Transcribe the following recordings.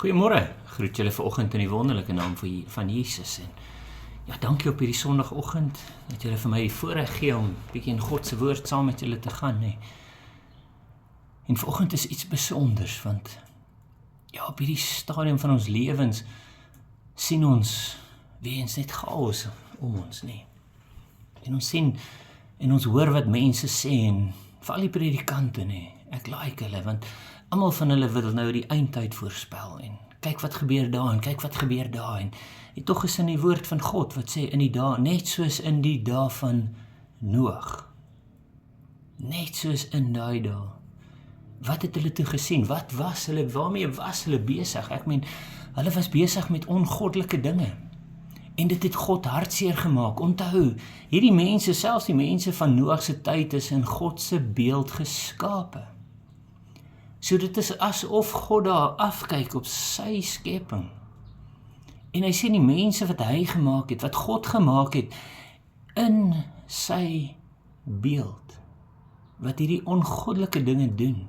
Goeiemôre, groet julle vanoggend in die wonderlike naam van Jesus. En ja, dankie op hierdie Sondagoggend dat julle vir my die voorreg gee om 'n bietjie in God se woord saam met julle te gaan, nee. En vanoggend is iets besonders, want ja, op hierdie stadium van ons lewens sien ons weens net chaos om ons, nee. En ons sien en ons hoor wat mense sê en veral die predikante, nee. Ek like hulle, want almal van hulle wil nou die eindtyd voorspel en kyk wat gebeur daar en kyk wat gebeur daar en tog is in die woord van God wat sê in die dae, net soos in die dae van Noag. Net soos in daai dae. Wat het hulle toe gesien? Wat was hulle? Waarmee was hulle besig? Ek meen, hulle was besig met ongoddelike dinge. En dit het God hartseer gemaak. Onthou, hierdie mense, selfs die mense van Noag se tyd, is in God se beeld geskape. So dit is asof God daar afkyk op sy skepping. En hy sien die mense wat hy gemaak het, wat God gemaak het, in sy beeld, wat hierdie ongoddelike dinge doen.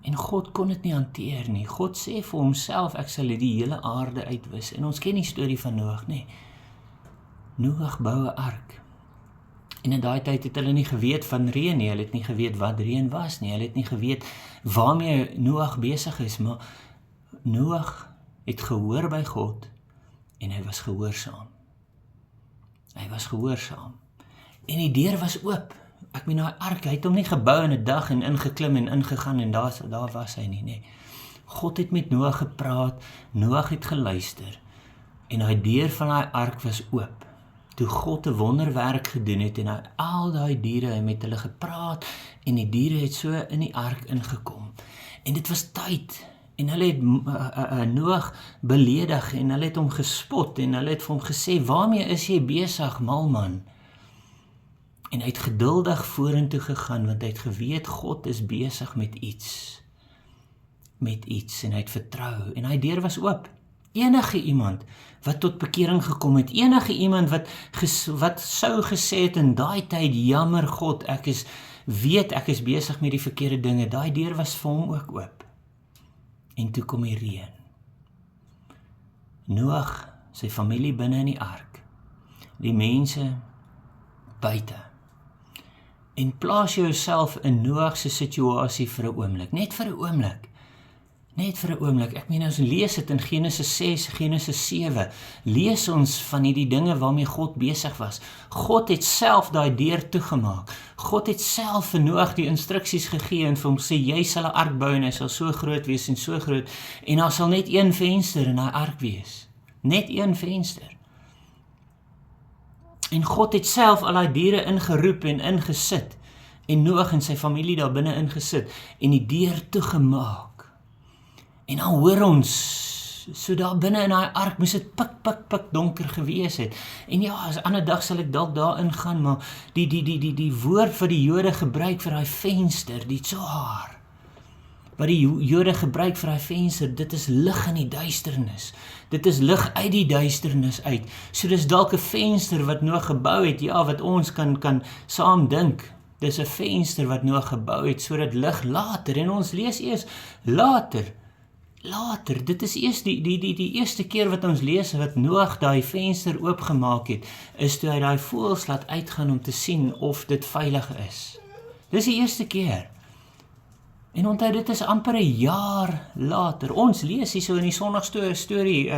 En God kon dit nie hanteer nie. God sê vir homself, ek sal die hele aarde uitwis. En ons ken die storie van Noag, nee. Noag bou 'n ark. En in daai tyd het hulle nie geweet van reën nie, hulle het nie geweet wat reën was nie, hulle het nie geweet waarmee Noag besig is, maar Noag het gehoor by God en hy was gehoorsaam. Hy was gehoorsaam. En die deur was oop. Ek meen, daai ark, hy het hom nie gebou in 'n dag en ingeklim en ingegaan en daar was hy nie, nee. God het met Noag gepraat, Noag het geluister en daai deur van daai ark was oop. Toe God 'n wonderwerk gedoen het en al daai diere met hulle gepraat en die diere het so in die ark ingekom. En dit was tyd en hulle het Noag beledig en hulle het hom gespot en hulle het vir hom gesê, waarmee is jy besig, malman? En hy het geduldig vorentoe gegaan want hy het geweet God is besig met iets en hy het vertrou en hy deur was oop. Enige iemand wat tot bekering gekom het, enige iemand wat sou gesê het in daai tyd, jammer God, ek is besig met die verkeerde dinge, daai deur was vir hom ook oop. En toe kom die reën. Noag, sy familie binne in die ark, die mense buite. En plaas jouself in Noag se situasie vir 'n oomblik, net vir 'n oomblik. Net vir 'n oomblik, ek meen ons lees dit in Genesis 6, Genesis 7, lees ons van hierdie dinge waarmee God besig was. God het self daai deur toegemaak. God het self vir Noag die instruksies gegee en vir hom sê, jy sal 'n ark bou en hy sal so groot wees en so groot, en daar sal net een venster in daai ark wees. Net een venster. En God het self al die diere ingeroep en ingesit, en Noag en sy familie daar binne ingesit, en die deur toegemaak. En dan hoor ons, so daar binne in daai ark moes dit pik donker gewees het. En ja, as 'n ander dag sal ek dalk daar ingaan, maar die woord wat die Jode gebruik vir daai venster, die tsoar, wat die Jode gebruik vir daai venster, dit is lig in die duisternis. Dit is lig uit die duisternis uit. So dis dalk 'n venster wat Noag gebou het, ja, wat ons kan saam dink. Dis 'n venster wat Noag gebou het, sodat lig later, en ons lees eers later, dit is eers die eerste keer wat ons lees wat Noag daai venster oopgemaak het, is toe hy daai voëls laat uitgaan om te sien of dit veilig is. Dis die eerste keer. En onthou, dit is amper 'n jaar later. Ons lees hier so in die Sondagstorie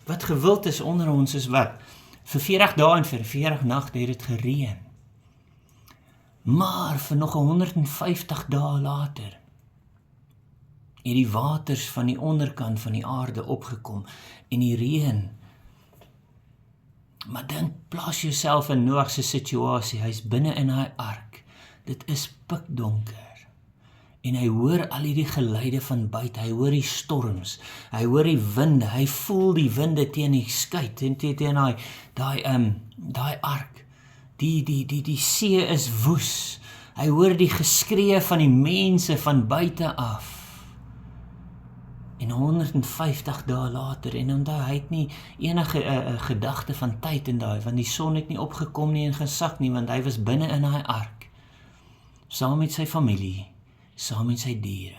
wat gewild is onder ons is wat? Vir 40 dae en vir 40 nagte het dit gereën. Maar vir nog 150 dae later het die waters van die onderkant van die aarde opgekom en die reën. Maar dink, plaas jouself in Noag se situasie, hy's binne in hy ark. Dit is pikdonker. En hy hoor al hierdie geluide van buite, hy hoor die storms, hy hoor die winde, hy voel die winde teen die skei, teen daai ark. Die see is woes, hy hoor die geskree van die mense van buite af. En 150 dae later, en onthou, hy het nie enige gedagte van tyd in daai, want die son het nie opgekom nie en gesak nie, want hy was binne in daai ark, saam met sy familie, saam met sy diere.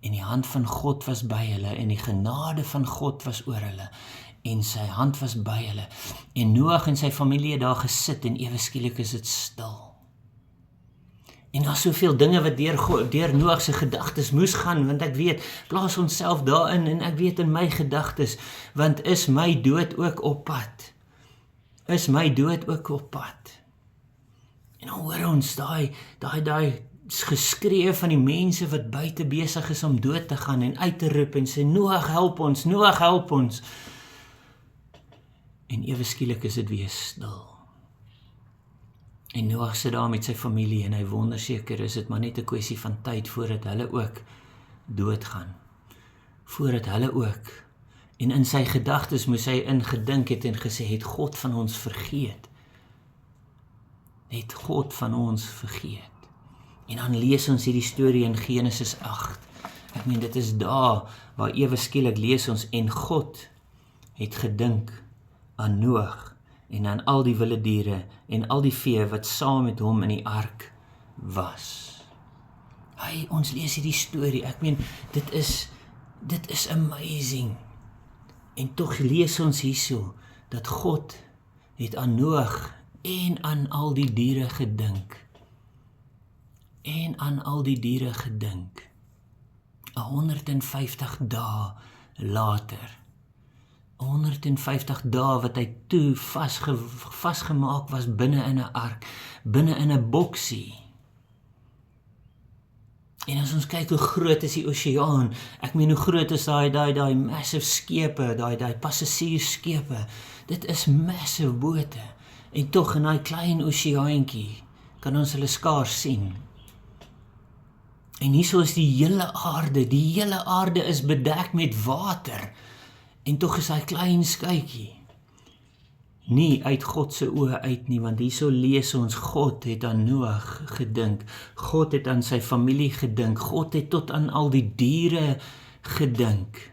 en die hand van God was by hulle, en die genade van God was oor hulle, en sy hand was by hulle, en Noag en sy familie het daar gesit, en ewe skielik is dit stil. En daar is soveel dinge wat deur Noag se gedagtes moes gaan, want ek weet, plaas ons self daarin, en ek weet in my gedagtes, want is my dood ook op pad? Is my dood ook op pad? En dan hoor ons daai geskree van die mense wat buite besig is om dood te gaan en uit te roep en sê, Noag help ons, Noag help ons. En ewe skielik is dit weer stil. En Noag sit daar met sy familie en hy wonder seker is dit maar net 'n kwessie van tyd voordat hulle ook doodgaan. Voordat hulle ook. En in sy gedagtes moes hy ingedink het en gesê, het God van ons vergeet? Het God van ons vergeet? En dan lees ons hierdie storie in Genesis 8. Ek meen, dit is daar waar ewe skielik lees ons, en God het gedink aan Noag en aan al die wilde diere en al die vee wat saam met hom in die ark was. Ons lees hierdie storie, ek meen, dit is amazing. En tog lees ons hierso, dat God het aan Noag en aan al die diere gedink. En aan al die diere gedink. 150 dae later. 150 dae wat hy toe vasgemaak was binne in 'n ark, binne in 'n boksie. En as ons kyk hoe groot is die oseaan, ek meen hoe groot is daai massive skepe, daai passasiersskepe, dit is massive bote, en tog in daai klein oseaantjie kan ons hulle skaars sien. En hierso is die hele aarde is bedek met water, en tog is hy klein skuitjie nie uit God se oë uit nie, want hierso lees ons, God het aan Noag gedink, God het aan sy familie gedink, God het tot aan al die diere gedink.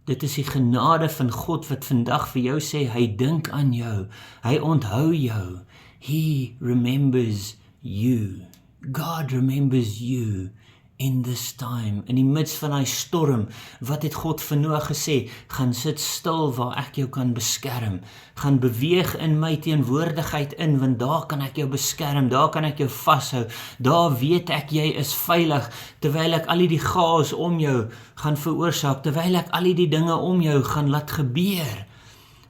Dit is die genade van God wat vandag vir jou sê, hy dink aan jou, hy onthou jou, he remembers you. God remembers you in this time, in die midst van die storm. Wat het God vir Noag gesê? Gaan sit stil waar ek jou kan beskerm. Gaan beweeg in my teenwoordigheid in, want daar kan ek jou beskerm, daar kan ek jou vashou, daar weet ek jy is veilig, terwyl ek al die chaos om jou gaan veroorsaak, terwyl ek al die dinge om jou gaan laat gebeur.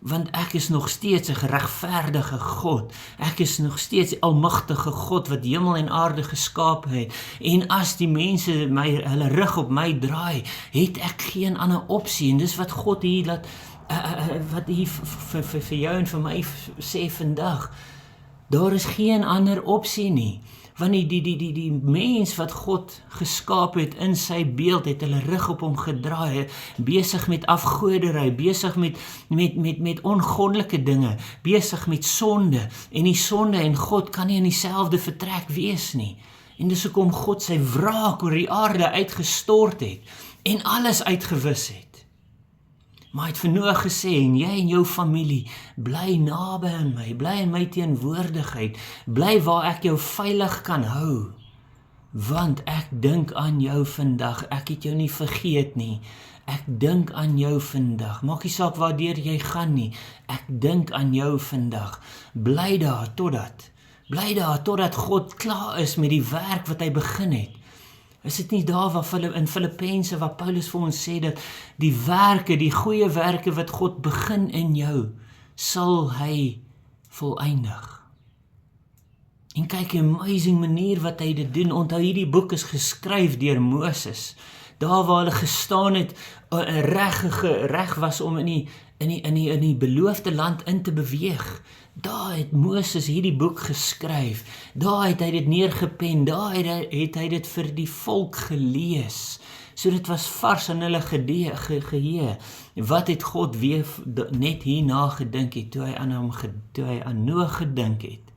Want ek is nog steeds 'n geregverdige God. Ek is nog steeds die almagtige God wat hemel en aarde geskaap het. En as die mense hulle rug op my draai, het ek geen ander opsie. En dis wat God hier laat, wat hier vir jou en vir my sê vandag. Daar is geen ander opsie nie. Want die mens wat God geskaap het in sy beeld, het hulle rug op hom gedraai, besig met afgoderry, besig met ongoddelike dinge, besig met sonde, en die sonde en God kan nie in dieselfde vertrek wees nie. En dis hoekom God sy wraak oor die aarde uitgestort het, en alles uitgewis het. Maar hy het vir Noag gesê, en jy en jou familie, bly naby aan my, bly in my teenwoordigheid, bly waar ek jou veilig kan hou, want ek dink aan jou vandag, ek het jou nie vergeet nie, ek dink aan jou vandag, maak nie saak waardeur jy gaan nie, ek dink aan jou vandag, bly daar totdat God klaar is met die werk wat hy begin het. Is dit nie daar waar in Filippense waar Paulus vir ons sê dat die werke, die goeie werke wat God begin in jou, sal hy voleindig. En kyk, 'n amazing manier wat hy dit doen. Onthou, hierdie boek is geskryf deur Moses. Daar waar hulle gestaan het, reg was om in die beloofde land in te beweeg. Daar het Moses hierdie boek geskryf, daar het hy dit neergepen, daar het hy dit vir die volk gelees, so dit was vars in hulle geheue. Wat het God weer net hierna gedink het, toe hy aan Noag gedink het,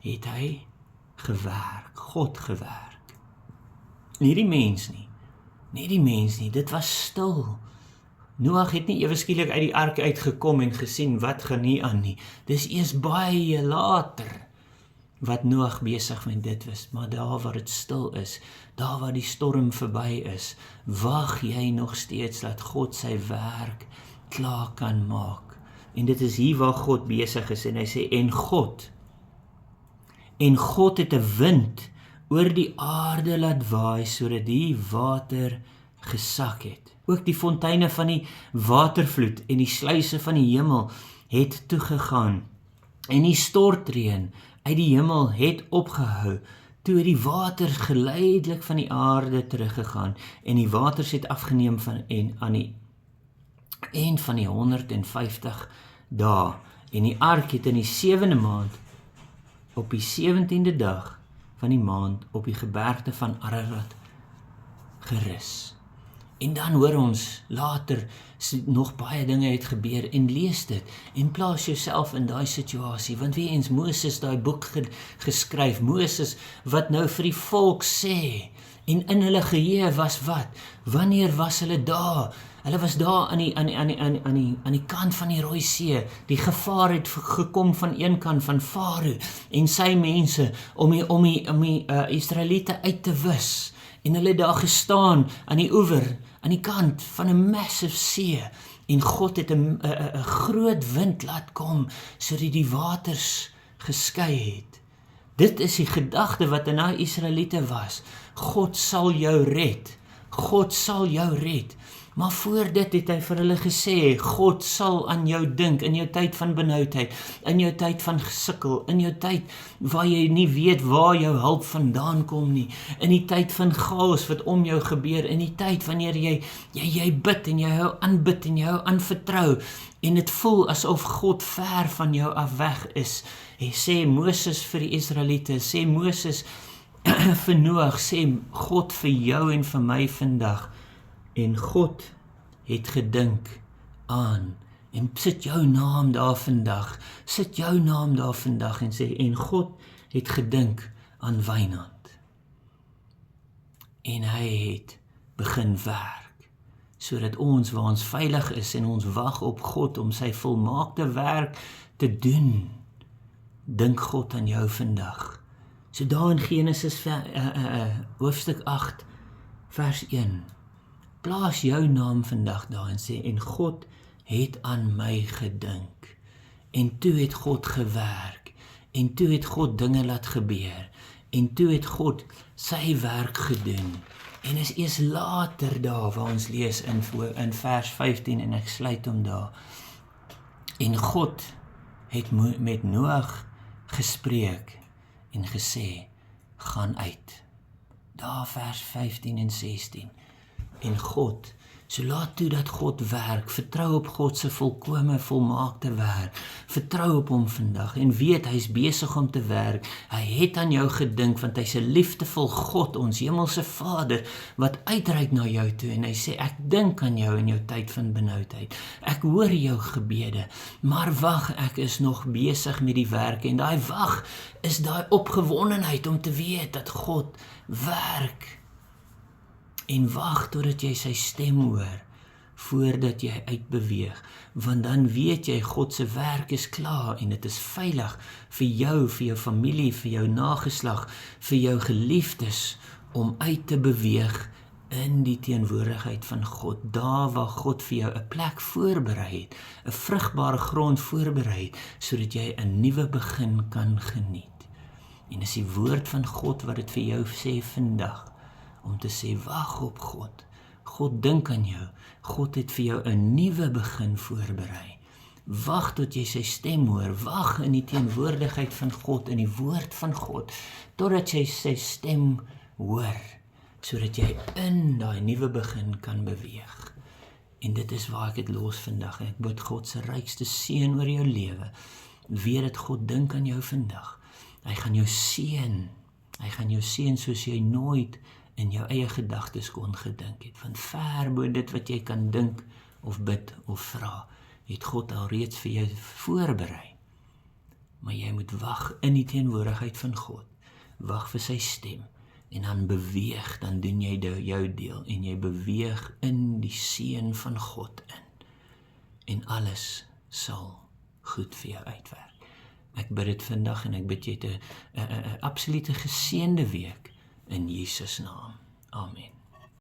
het hy gewerk, God gewerk. Nie die mens nie, dit was stil. Noag het nie ewe skielik uit die ark uitgekom en gesien wat gaan hier aan nie. Dis eers baie later wat Noag besig met dit was, maar daar waar dit stil is, daar waar die storm verby is, wag jy nog steeds dat God sy werk klaar kan maak. En dit is hier waar God besig is, en hy sê, en God het 'n wind oor die aarde laat waai, sodat die water gesak het. Ook die fonteine van die watervloed en die sluise van die hemel het toegegaan, en die stortreën uit die hemel het opgehou, toe die water geleidelik van die aarde teruggegaan, en die waters het afgeneem aan die eind van die 150 dae, en die ark het in die 7de maand, op die 17de dag van die maand, op die gebergte van Ararat gerus. En dan hoor ons later, nog baie dinge het gebeur, en lees dit, en plaas jouself in daai situasie, want wie eens Moses daai boek geskryf, Moses wat nou vir die volk sê, en in hulle geheue was wat? Wanneer was hulle daar? Hulle was daar aan die kant van die Rooi See. Die gevaar het gekom van een kant van Farao en sy mense om die Israeliete uit te wis. En hulle het daar gestaan aan die oewer, aan die kant van 'n massive see. En God het 'n groot wind laat kom, sodat die waters geskei het. Dit is die gedagte wat in daai Israeliete was. God sal jou red. God sal jou red. Maar voor dit het hy vir hulle gesê, God sal aan jou dink in jou tyd van benoudheid, in jou tyd van gesukkel, in jou tyd waar jy nie weet waar jou hulp vandaan kom nie, in die tyd van chaos wat om jou gebeur, in die tyd wanneer jy bid en jy hou aanbid en jy hou aanvertrou, en dit voel asof God ver van jou af weg is. Hy sê Moses vir die Israeliete, sê Moses vir Noag, sê God vir jou en vir my vandag, en God het gedink aan, en sit jou naam daar vandag, en sê, en God het gedink aan Wynand, en hy het begin werk, sodat ons, waar ons veilig is, en ons wag op God, om sy volmaakte werk te doen, dink God aan jou vandag. So daar in Genesis hoofstuk 8, vers 1, plaas jou naam vandag daar en sê, en God het aan my gedink, en toe het God gewerk, en toe het God dinge laat gebeur, en toe het God sy werk gedoen, en is eers later daar, waar ons lees in vers 15, en ek sluit hom daar, en God het met Noag gespreek, en gesê, gaan uit, daar vers 15 en 16, en God, so laat toe dat God werk, vertrou op God se volkome, volmaakte werk, vertrou op hom vandag, en weet, hy is besig om te werk, hy het aan jou gedink, want hy is 'n liefdevol God, ons hemelse Vader, wat uitreik na jou toe, en hy sê, ek dink aan jou in jou tyd van benoudheid, ek hoor jou gebede, maar wag, ek is nog besig met die werk, en daai wag, is daai opgewondenheid, om te weet, dat God werk, en wag totdat jy sy stem hoor, voordat jy uitbeweeg, want dan weet jy, God se werk is klaar, en dit is veilig vir jou familie, vir jou nageslag, vir jou geliefdes, om uit te beweeg in die teenwoordigheid van God, daar waar God vir jou 'n plek voorberei het, 'n vrugbare grond voorberei het, sodat jy 'n nuwe begin kan geniet. En dis die woord van God wat dit vir jou sê vandag, om te sê, wag op God. God dink aan jou. God het vir jou 'n nuwe begin voorberei. Wag tot jy sy stem hoor. Wag in die teenwoordigheid van God, in die woord van God, totdat jy sy stem hoor, sodat jy in daai nuwe begin kan beweeg. En dit is waar ek dit los vandag. Ek bid God se rykste seën oor jou lewe. Weet dat God dink aan jou vandag. Hy gaan jou seën. Hy gaan jou seën soos jy nooit in jou eie gedagtes kon gedink het, want ver bo dit wat jy kan dink, of bid, of vra, het God al reeds vir jou voorberei. Maar jy moet wag in die teenwoordigheid van God, wag vir sy stem, en dan beweeg, dan doen jy jou deel, en jy beweeg in die seën van God in, en alles sal goed vir jou uitwerk. Ek bid dit vandag en ek bid jy 'n absolute geseënde week in Jesus naam. Amen.